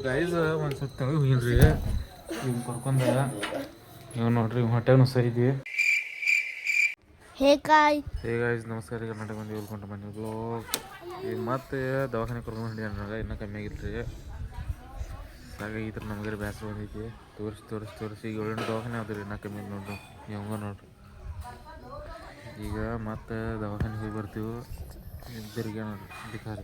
Guys ಒಂದು ಸ್ವಲ್ಪ ತೆಳಗೆ ಹೋಗಿನ್ರಿ ಇವ್ ಕರ್ಕೊಂಡ ನೀವು ನೋಡ್ರಿ ಹೊಟ್ಟೆ ನುಸೈತಿ. ಹೇ ಗೈಸ್ ನಮಸ್ಕಾರ ರೀ. ಕರ್ನಾಟಕ ಮಂದಿ ಉಳ್ಕೊಂಡು ಬಂದಿದ್ದು ಈಗ ಮತ್ತೆ ದವಾಖಾನೆ ಕರ್ಕೊಂಡು ಹೊಂಟಿದ್ದೆ ನನಗೆ ಇನ್ನೂ ಕಮ್ಮಿ ಆಗಿಲ್ರಿ. ಸಾಕಾಗಿತ್ತು ನಮಗೆ ಬ್ಯಾಸರ ಬಂದೈತಿ. ತೋರಿಸಿ ಈಗ 7 ದವಾಖಾನೆ ಆದ್ರಿ ಇನ್ನೂ ಕಮ್ಮಿ ನೋಡ್ರಿ. ನೀವು ನೋಡ್ರಿ ಈಗ ಮತ್ತೆ ದವಾಖಾನೆ ಹೋಗಿ ಬರ್ತೀವಿ. ಇಬ್ಬರಿಗೆ ನೋಡ್ರಿ ಬಿಕಾರಿ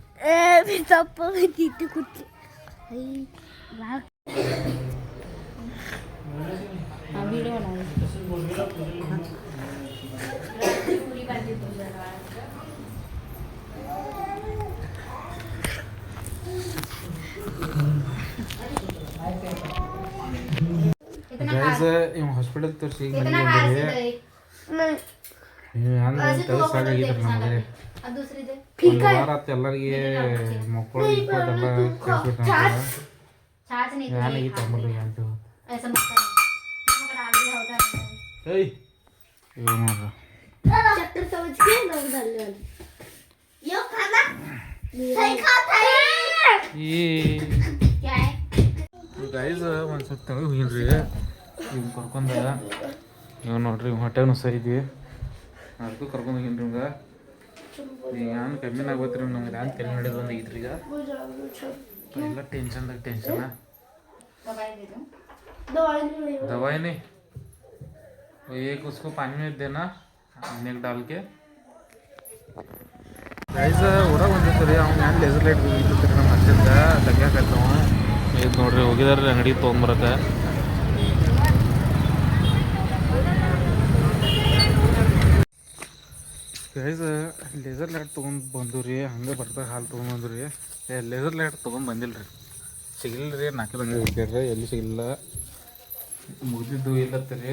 ಗೈಸ್ ಇವ್ ಹಾಸ್ಪಿಟಲ್ ತೋರಿಸಿ ಈಗ ಮನೆಗೆ ಬಂದಿರಿ. ಹಂಗೆ ಸಾಕಾಗಿತ್ತು ನಮಗೆ. ಒಂದು ವಾರ ಆತು ಎಲ್ಲರಿಗೆ ಮಕ್ಕಳು ಇಪ್ಪತ್ತೆಲ್ಲ ಕಳಿಸ್ಬಿಟ್ಟು ಏನಾಗಿತ್ತು ಅಂಬಲ್ರಿ ಅಂತ ಏಯ್ ಇವ್ ನೋಡ್ರಿ ಗೈಸ್ ಒಂದು ಸ್ವಲ್ಪ ತೆಳಗೆ ಹೋಗಿನ್ರಿ ಇವ್ ಕರ್ಕೊಂಡ ನೀವು ನೋಡ್ರಿ ಹೊಟ್ಟೆ ನುಸೈತಿ ಅದಕ್ಕೂ ಕರ್ಕೊಂಡು ಹೋಗಿನ್ರಿ ಇವಾಗ. ಈಗ ಏನು ಕಮ್ಮಿನ ಆಗೋತ್ರಿ ನಮ್ಗೆ ಏನು ತಲೆ ನಡೆದು ಒಂದು ಐತ್ರಿ. ಈಗ ಎಲ್ಲ ಟೆನ್ಷನ್ दवाई नहीं वो एक उसको पानी में देना नेक डाल के ಗೈಸ್ ಊರಾಗ ಬಂದಿರ್ತೀರಿ ಅವ್ನು ಏನು ಲೇಸರ್ ಲೈಟ್ ಹೋಗಿರ್ತೀರಿ ನಮ್ಮ ಹಚ್ಚಿಂದ ತೆಗಿಯಾಕತ್ತವ. ಇದು ನೋಡ್ರಿ ಹೋಗಿದಾರೆ ಅಂಗಡಿ ತೊಗೊಂಬರಕ್ಕೆ. ಗೈಸ್ ಲೇಸರ್ ಲೈಟ್ ತೊಗೊಂಡು ಬಂದು ರೀ ಹಂಗೆ ಬರ್ತಾ ಹಾಲು ತೊಗೊಂಡು ಬಂದು ರೀ. ಲೇಸರ್ ಲೈಟ್ ತೊಗೊಂಡು ಬಂದಿಲ್ಲ ರೀ, ಸಿಗಲಿಲ್ಲ ರೀ. ನಾಲ್ಕು ಅಂಗಡಿ ಹುಡುಕ್ಯಾಡ್ರಿ ಎಲ್ಲಿ ಸಿಗಲಿಲ್ಲ. ಮುಗಿದಿದ್ದು ಇಲ್ಲತ್ತರಿ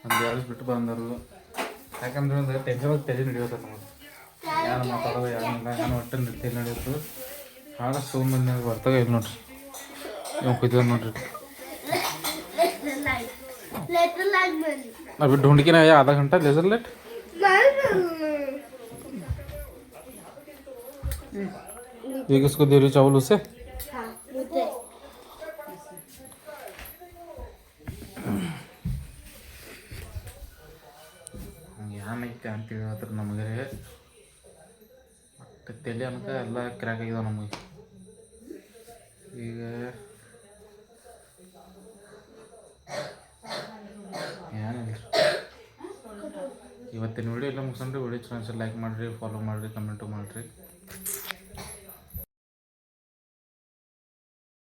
ಒಂದು 2 ದಿವಸ ಬಿಟ್ಟು ಬಂದರು. ಯಾಕಂದ್ರೆ ಒಂದು ಟೆನ್ಷನ್ ತಲೆ ನಡೆಯುತ್ತೆ ನಮಗೆ. ಯಾರು ಮಾತಾಡೋದು ಯಾರಿಲ್ಲ, ನಾನು ಒಟ್ಟು ತಲೆ ನಡೆಯುತ್ತೆ. ಹಾಲು ತೊಗೊಂಬಂದು ಬರ್ತಾಗ ಇಲ್ಲ ನೋಡ್ರಿ ಇವ್ ಕುಯ್ತದ ನೋಡ್ರಿ. अभी ढूंढ के ना आया आधा घंटा लेजर लाइट. ये किसको दे रही चावल उसे? ಏನೈತೆ ಅಂತೇಳಿ ಹೇಳ್ತಾರೆ ನಮಗೆ. ಮತ್ತು ತಲೆ ಅನ್ಕ ಎಲ್ಲ ಕ್ರ್ಯಾಕ್ ಆಗಿದಾವೆ ನಮಗೆ. ಈಗ ಏನಿಲ್ಲ ಇವತ್ತಿನ ವಿಡಿಯೋ ಎಲ್ಲ ಮುಗಿಸ್ಕೊಂಡ್ರಿ. ವಿಡಿಯೋ ಚಾನಲ್ ಲೈಕ್ ಮಾಡಿರಿ, ಫಾಲೋ ಮಾಡಿರಿ, ಕಮೆಂಟು ಮಾಡಿರಿ.